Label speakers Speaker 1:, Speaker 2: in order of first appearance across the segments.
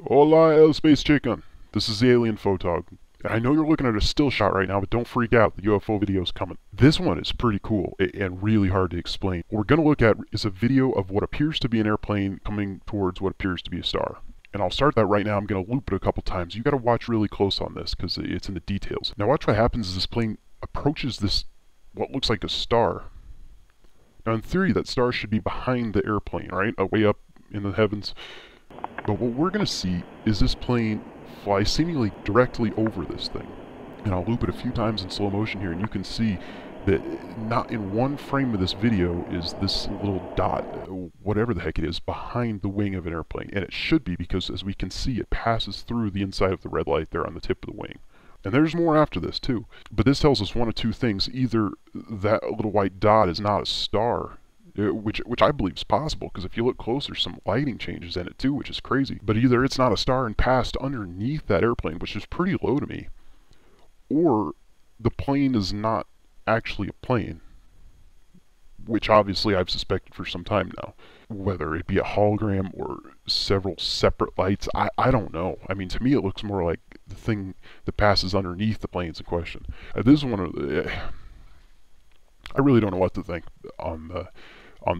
Speaker 1: Hola, El Space Chicken. This is the AlienPhotog. I know you're looking at a still shot right now, but don't freak out. The UFO video is coming. This one is pretty cool and really hard to explain. What we're going to look at is a video of what appears to be an airplane coming towards what appears to be a star. And I'll start that right now. I'm going to loop it a couple times. You got to watch really close on this because it's in the details. Now watch what happens as this plane approaches this, what looks like a star. Now in theory, that star should be behind the airplane, right? Way up in the heavens. But what we're going to see is this plane fly seemingly directly over this thing. And I'll loop it a few times in slow motion here, and you can see that not in one frame of this video is this little dot, whatever the heck it is, behind the wing of an airplane. And it should be, because as we can see, it passes through the inside of the red light there on the tip of the wing. And there's more after this too. But this tells us one of two things. Either that little white dot is not a star, which I believe is possible, because if you look closer, some lighting changes in it too, which is crazy. But either it's not a star and passed underneath that airplane, which is pretty low to me, or the plane is not actually a plane, which obviously I've suspected for some time now. Whether it be a hologram or several separate lights, I don't know. I mean, to me it looks more like the thing that passes underneath the planes in question. This is one of the... I really don't know what to think on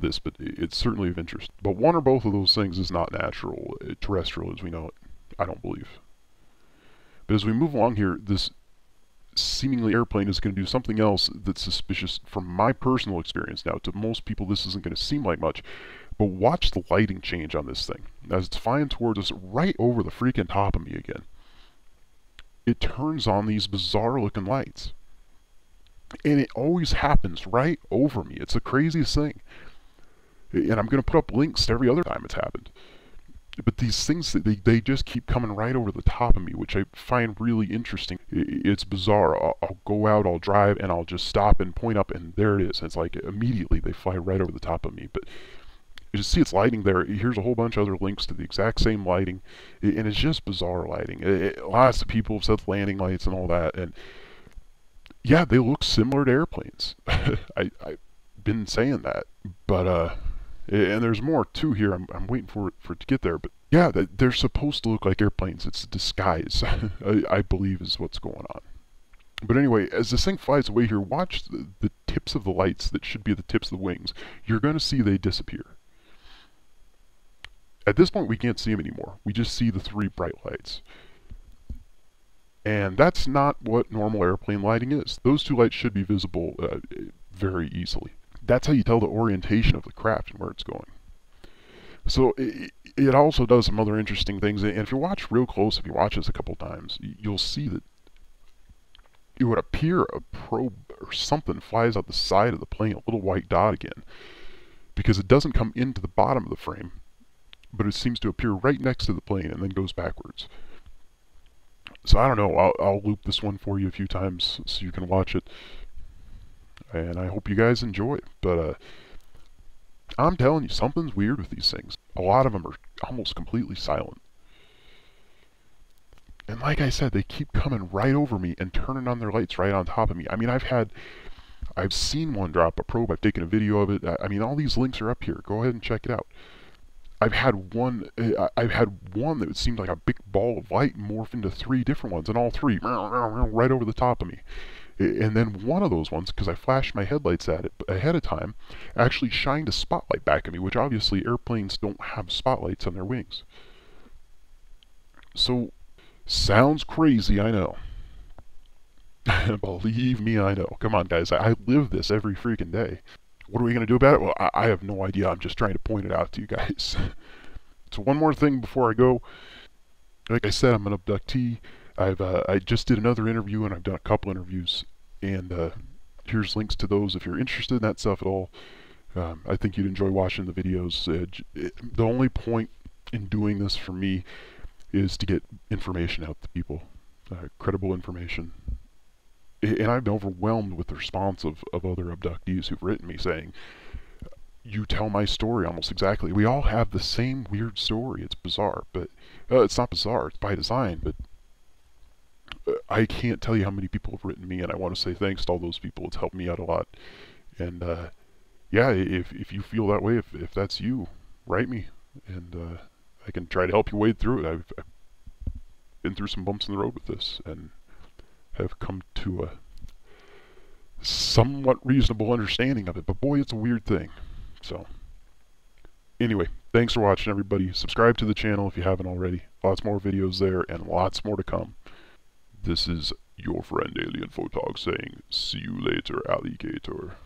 Speaker 1: this, but it's certainly of interest. But one or both of those things is not natural, terrestrial as we know it, I don't believe. But as we move along here, this seemingly airplane is going to do something else that's suspicious from my personal experience. Now, to most people this isn't going to seem like much, but watch the lighting change on this thing. As it's flying towards us right over the freaking top of me again, it turns on these bizarre looking lights. And it always happens right over me. It's the craziest thing. And I'm going to put up links to every other time it's happened. But these things, they just keep coming right over the top of me, which I find really interesting. It's bizarre. I'll go out, I'll drive, and I'll just stop and point up, and there it is. And it's like immediately they fly right over the top of me. But you just see it's lighting there. Here's a whole bunch of other links to the exact same lighting. And it's just bizarre lighting. Lots of people have said landing lights and all that. And yeah, they look similar to airplanes. I've been saying that. But, and there's more too here. I'm waiting for it to get there. But yeah, they're supposed to look like airplanes. It's a disguise, I believe, is what's going on. But anyway, as this thing flies away here, watch the tips of the lights that should be the tips of the wings. You're going to see they disappear. At this point, we can't see them anymore. We just see the three bright lights. And that's not what normal airplane lighting is. Those two lights should be visible very easily. That's how you tell the orientation of the craft and where it's going. So it also does some other interesting things. And if you watch real close, if you watch this a couple times, you'll see that it would appear a probe or something flies out the side of the plane, a little white dot again, because it doesn't come into the bottom of the frame, but it seems to appear right next to the plane and then goes backwards. So I don't know, I'll loop this one for you a few times so you can watch it. And I hope you guys enjoy it. But I'm telling you, something's weird with these things. A lot of them are almost completely silent. And like I said, they keep coming right over me and turning on their lights right on top of me. I mean, I've seen one drop a probe. I've taken a video of it. I mean, all these links are up here. Go ahead and check it out. I've had one that seemed like a big ball of light morph into three different ones, and all three right over the top of me. And then one of those ones, because I flashed my headlights at it ahead of time, actually shined a spotlight back at me, which obviously airplanes don't have spotlights on their wings. So, sounds crazy, I know. Believe me, I know. Come on, guys, I live this every freaking day. What are we going to do about it? Well, I have no idea. I'm just trying to point it out to you guys. So one more thing before I go. Like I said, I'm an abductee. I just did another interview, and I've done a couple interviews. And here's links to those if you're interested in that stuff at all. I think you'd enjoy watching the videos. The only point in doing this for me is to get information out to people. Credible information. And I've been overwhelmed with the response of other abductees who've written me saying, you tell my story almost exactly. We all have the same weird story. It's bizarre, but it's not bizarre. It's by design, but I can't tell you how many people have written me, and I want to say thanks to all those people. It's helped me out a lot. And yeah, if you feel that way, if that's you, write me, and I can try to help you wade through it. I've been through some bumps in the road with this and have come to a somewhat reasonable understanding of it. But boy, it's a weird thing. So, anyway, thanks for watching, everybody. Subscribe to the channel if you haven't already. Lots more videos there and lots more to come. This is your friend AlienPhotog saying, see you later, alligator.